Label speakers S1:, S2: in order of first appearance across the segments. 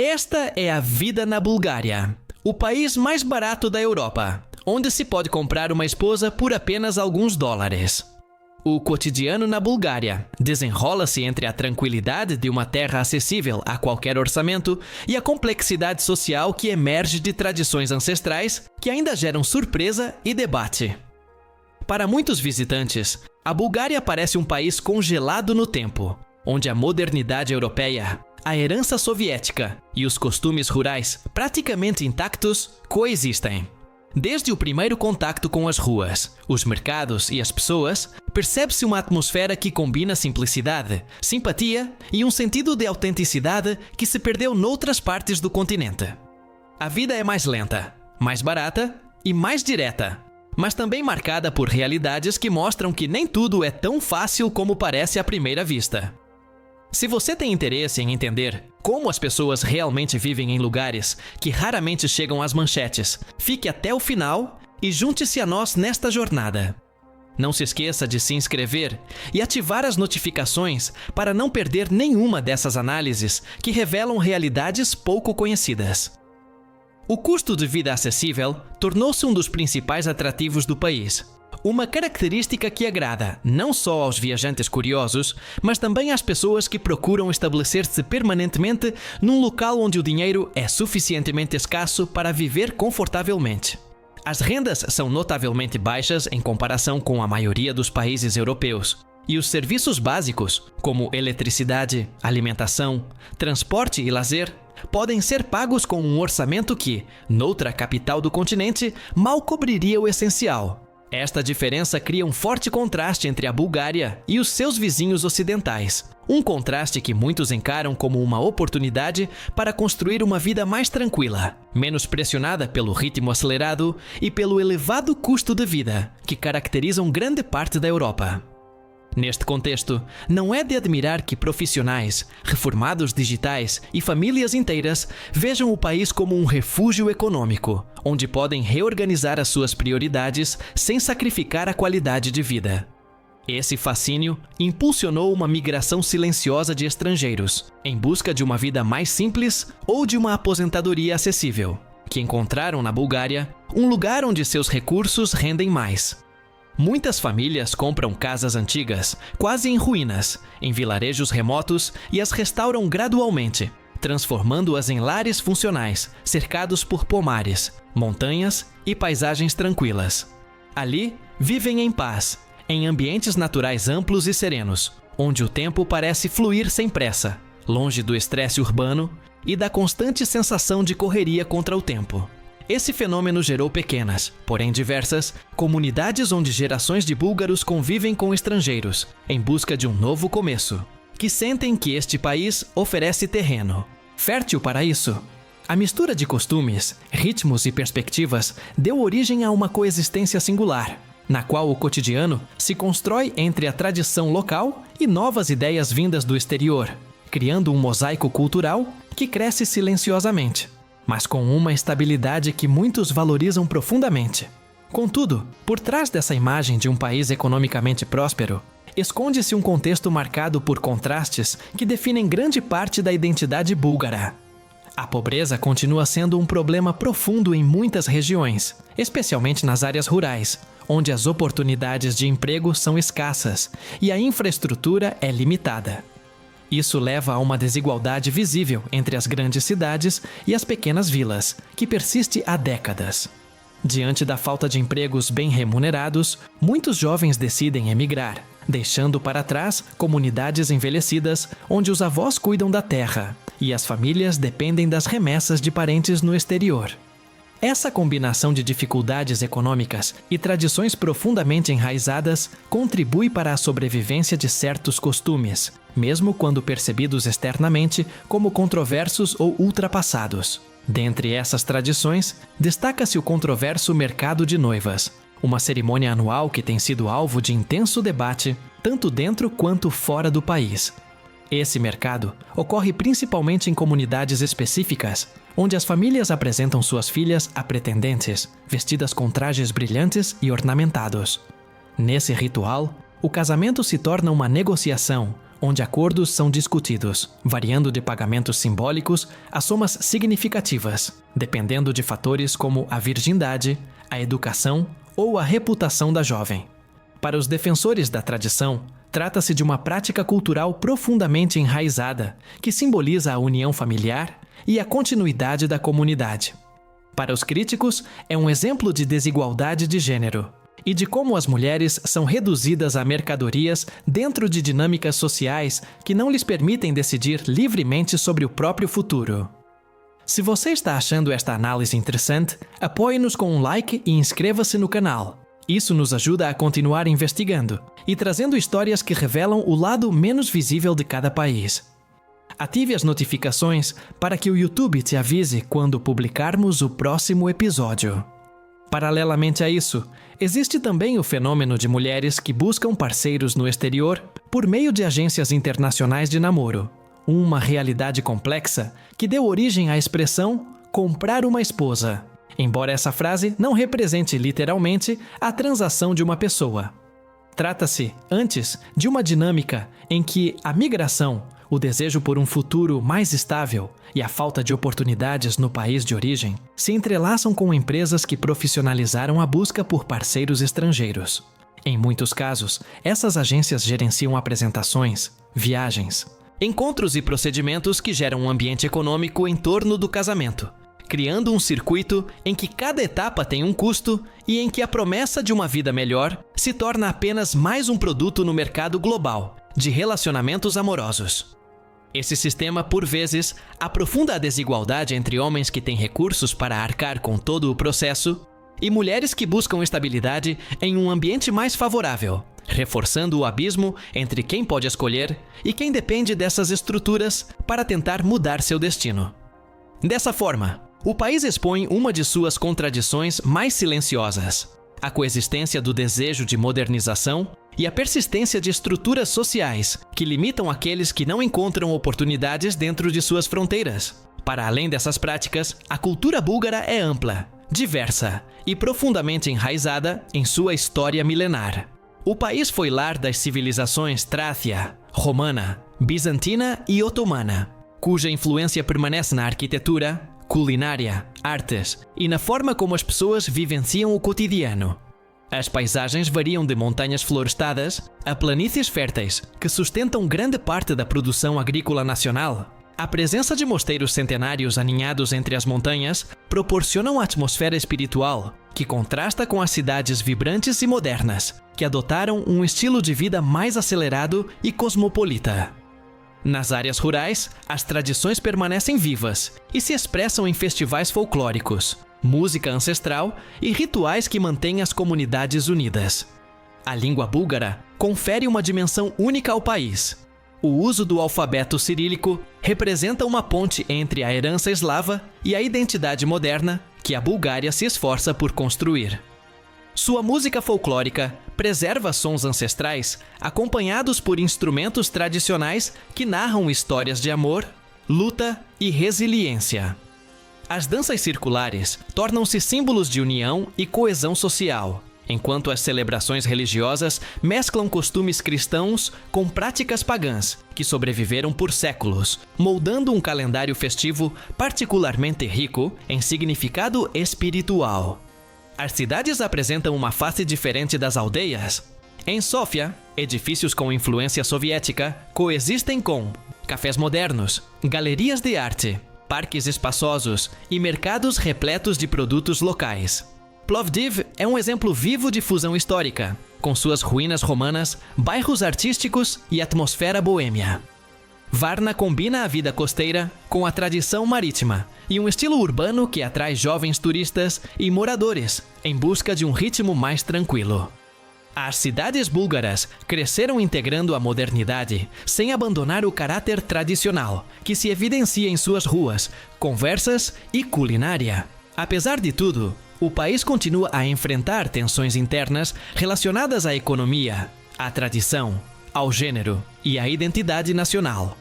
S1: Esta é a vida na Bulgária, o país mais barato da Europa, onde se pode comprar uma esposa por apenas alguns dólares. O cotidiano na Bulgária desenrola-se entre a tranquilidade de uma terra acessível a qualquer orçamento e a complexidade social que emerge de tradições ancestrais que ainda geram surpresa e debate. Para muitos visitantes, a Bulgária parece um país congelado no tempo, onde a modernidade europeia, a herança soviética e os costumes rurais praticamente intactos coexistem. Desde o primeiro contacto com as ruas, os mercados e as pessoas, percebe-se uma atmosfera que combina simplicidade, simpatia e um sentido de autenticidade que se perdeu noutras partes do continente. A vida é mais lenta, mais barata e mais direta, mas também marcada por realidades que mostram que nem tudo é tão fácil como parece à primeira vista. Se você tem interesse em entender como as pessoas realmente vivem em lugares que raramente chegam às manchetes, fique até o final e junte-se a nós nesta jornada. Não se esqueça de se inscrever e ativar as notificações para não perder nenhuma dessas análises que revelam realidades pouco conhecidas. O custo de vida acessível tornou-se um dos principais atrativos do país. Uma característica que agrada não só aos viajantes curiosos, mas também às pessoas que procuram estabelecer-se permanentemente num local onde o dinheiro é suficientemente escasso para viver confortavelmente. As rendas são notavelmente baixas em comparação com a maioria dos países europeus, e os serviços básicos, como eletricidade, alimentação, transporte e lazer, podem ser pagos com um orçamento que, noutra capital do continente, mal cobriria o essencial. Esta diferença cria um forte contraste entre a Bulgária e os seus vizinhos ocidentais. Um contraste que muitos encaram como uma oportunidade para construir uma vida mais tranquila, menos pressionada pelo ritmo acelerado e pelo elevado custo de vida que caracterizam grande parte da Europa. Neste contexto, não é de admirar que profissionais, reformados digitais e famílias inteiras vejam o país como um refúgio econômico, onde podem reorganizar as suas prioridades sem sacrificar a qualidade de vida. Esse fascínio impulsionou uma migração silenciosa de estrangeiros, em busca de uma vida mais simples ou de uma aposentadoria acessível, que encontraram na Bulgária um lugar onde seus recursos rendem mais. Muitas famílias compram casas antigas, quase em ruínas, em vilarejos remotos e as restauram gradualmente, transformando-as em lares funcionais, cercados por pomares, montanhas e paisagens tranquilas. Ali, vivem em paz, em ambientes naturais amplos e serenos, onde o tempo parece fluir sem pressa, longe do estresse urbano e da constante sensação de correria contra o tempo. Esse fenômeno gerou pequenas, porém diversas, comunidades onde gerações de búlgaros convivem com estrangeiros, em busca de um novo começo, que sentem que este país oferece terreno fértil para isso. A mistura de costumes, ritmos e perspectivas deu origem a uma coexistência singular, na qual o cotidiano se constrói entre a tradição local e novas ideias vindas do exterior, criando um mosaico cultural que cresce silenciosamente, mas com uma estabilidade que muitos valorizam profundamente. Contudo, por trás dessa imagem de um país economicamente próspero, esconde-se um contexto marcado por contrastes que definem grande parte da identidade búlgara. A pobreza continua sendo um problema profundo em muitas regiões, especialmente nas áreas rurais, onde as oportunidades de emprego são escassas e a infraestrutura é limitada. Isso leva a uma desigualdade visível entre as grandes cidades e as pequenas vilas, que persiste há décadas. Diante da falta de empregos bem remunerados, muitos jovens decidem emigrar, deixando para trás comunidades envelhecidas onde os avós cuidam da terra e as famílias dependem das remessas de parentes no exterior. Essa combinação de dificuldades econômicas e tradições profundamente enraizadas contribui para a sobrevivência de certos costumes, mesmo quando percebidos externamente como controversos ou ultrapassados. Dentre essas tradições, destaca-se o controverso mercado de noivas, uma cerimônia anual que tem sido alvo de intenso debate, tanto dentro quanto fora do país. Esse mercado ocorre principalmente em comunidades específicas, onde as famílias apresentam suas filhas a pretendentes, vestidas com trajes brilhantes e ornamentados. Nesse ritual, o casamento se torna uma negociação, onde acordos são discutidos, variando de pagamentos simbólicos a somas significativas, dependendo de fatores como a virgindade, a educação ou a reputação da jovem. Para os defensores da tradição, trata-se de uma prática cultural profundamente enraizada, que simboliza a união familiar e a continuidade da comunidade. Para os críticos, é um exemplo de desigualdade de gênero e de como as mulheres são reduzidas a mercadorias dentro de dinâmicas sociais que não lhes permitem decidir livremente sobre o próprio futuro. Se você está achando esta análise interessante, apoie-nos com um like e inscreva-se no canal. Isso nos ajuda a continuar investigando e trazendo histórias que revelam o lado menos visível de cada país. Ative as notificações para que o YouTube te avise quando publicarmos o próximo episódio. Paralelamente a isso, existe também o fenômeno de mulheres que buscam parceiros no exterior por meio de agências internacionais de namoro, uma realidade complexa que deu origem à expressão comprar uma esposa, embora essa frase não represente literalmente a transação de uma pessoa. Trata-se, antes, de uma dinâmica em que a migração, o desejo por um futuro mais estável e a falta de oportunidades no país de origem se entrelaçam com empresas que profissionalizaram a busca por parceiros estrangeiros. Em muitos casos, essas agências gerenciam apresentações, viagens, encontros e procedimentos que geram um ambiente econômico em torno do casamento, criando um circuito em que cada etapa tem um custo e em que a promessa de uma vida melhor se torna apenas mais um produto no mercado global de relacionamentos amorosos. Esse sistema, por vezes, aprofunda a desigualdade entre homens que têm recursos para arcar com todo o processo e mulheres que buscam estabilidade em um ambiente mais favorável, reforçando o abismo entre quem pode escolher e quem depende dessas estruturas para tentar mudar seu destino. Dessa forma, o país expõe uma de suas contradições mais silenciosas: a coexistência do desejo de modernização e a persistência de estruturas sociais que limitam aqueles que não encontram oportunidades dentro de suas fronteiras. Para além dessas práticas, a cultura búlgara é ampla, diversa e profundamente enraizada em sua história milenar. O país foi lar das civilizações Trácia, Romana, Bizantina e Otomana, cuja influência permanece na arquitetura, culinária, artes e na forma como as pessoas vivenciam o cotidiano. As paisagens variam de montanhas florestadas a planícies férteis que sustentam grande parte da produção agrícola nacional. A presença de mosteiros centenários aninhados entre as montanhas proporciona uma atmosfera espiritual que contrasta com as cidades vibrantes e modernas, que adotaram um estilo de vida mais acelerado e cosmopolita. Nas áreas rurais, as tradições permanecem vivas e se expressam em festivais folclóricos, música ancestral e rituais que mantêm as comunidades unidas. A língua búlgara confere uma dimensão única ao país. O uso do alfabeto cirílico representa uma ponte entre a herança eslava e a identidade moderna que a Bulgária se esforça por construir. Sua música folclórica preserva sons ancestrais acompanhados por instrumentos tradicionais que narram histórias de amor, luta e resiliência. As danças circulares tornam-se símbolos de união e coesão social, enquanto as celebrações religiosas mesclam costumes cristãos com práticas pagãs que sobreviveram por séculos, moldando um calendário festivo particularmente rico em significado espiritual. As cidades apresentam uma face diferente das aldeias. Em Sófia, edifícios com influência soviética coexistem com cafés modernos, galerias de arte, parques espaçosos e mercados repletos de produtos locais. Plovdiv é um exemplo vivo de fusão histórica, com suas ruínas romanas, bairros artísticos e atmosfera boêmia. Varna combina a vida costeira com a tradição marítima e um estilo urbano que atrai jovens turistas e moradores em busca de um ritmo mais tranquilo. As cidades búlgaras cresceram integrando a modernidade sem abandonar o caráter tradicional, que se evidencia em suas ruas, conversas e culinária. Apesar de tudo, o país continua a enfrentar tensões internas relacionadas à economia, à tradição, ao gênero e à identidade nacional.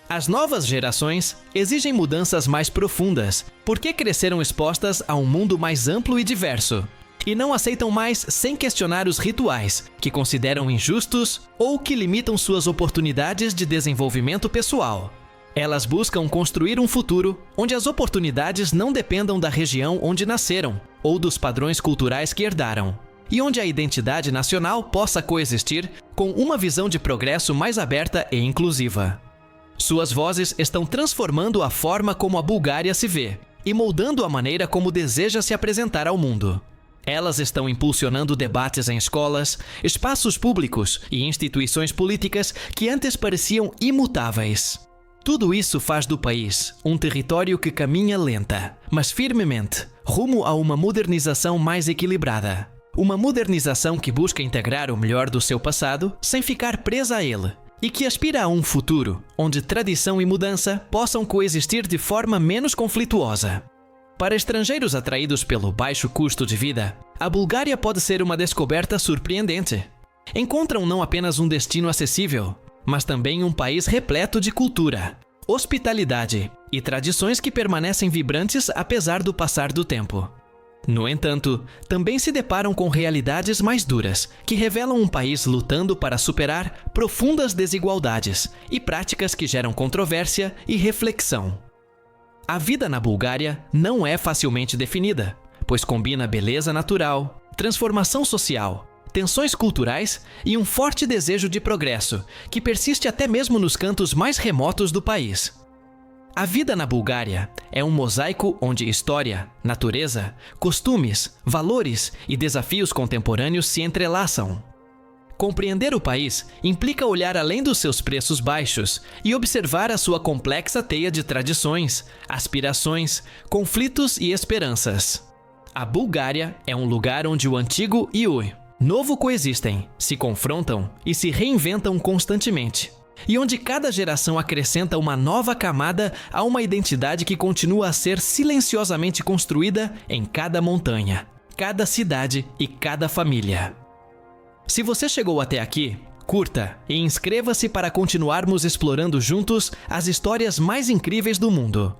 S1: As novas gerações exigem mudanças mais profundas porque cresceram expostas a um mundo mais amplo e diverso, e não aceitam mais sem questionar os rituais que consideram injustos ou que limitam suas oportunidades de desenvolvimento pessoal. Elas buscam construir um futuro onde as oportunidades não dependam da região onde nasceram ou dos padrões culturais que herdaram, e onde a identidade nacional possa coexistir com uma visão de progresso mais aberta e inclusiva. Suas vozes estão transformando a forma como a Bulgária se vê e moldando a maneira como deseja se apresentar ao mundo. Elas estão impulsionando debates em escolas, espaços públicos e instituições políticas que antes pareciam imutáveis. Tudo isso faz do país um território que caminha lenta, mas firmemente, rumo a uma modernização mais equilibrada. Uma modernização que busca integrar o melhor do seu passado sem ficar presa a ele, e que aspira a um futuro onde tradição e mudança possam coexistir de forma menos conflituosa. Para estrangeiros atraídos pelo baixo custo de vida, a Bulgária pode ser uma descoberta surpreendente. Encontram não apenas um destino acessível, mas também um país repleto de cultura, hospitalidade e tradições que permanecem vibrantes apesar do passar do tempo. No entanto, também se deparam com realidades mais duras, que revelam um país lutando para superar profundas desigualdades e práticas que geram controvérsia e reflexão. A vida na Bulgária não é facilmente definida, pois combina beleza natural, transformação social, tensões culturais e um forte desejo de progresso, que persiste até mesmo nos cantos mais remotos do país. A vida na Bulgária é um mosaico onde história, natureza, costumes, valores e desafios contemporâneos se entrelaçam. Compreender o país implica olhar além dos seus preços baixos e observar a sua complexa teia de tradições, aspirações, conflitos e esperanças. A Bulgária é um lugar onde o antigo e o novo coexistem, se confrontam e se reinventam constantemente. E onde cada geração acrescenta uma nova camada a uma identidade que continua a ser silenciosamente construída em cada montanha, cada cidade e cada família. Se você chegou até aqui, curta e inscreva-se para continuarmos explorando juntos as histórias mais incríveis do mundo.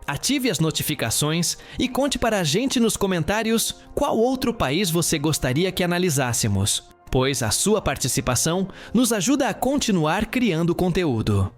S1: Ative as notificações e conte para a gente nos comentários qual outro país você gostaria que analisássemos, pois a sua participação nos ajuda a continuar criando conteúdo.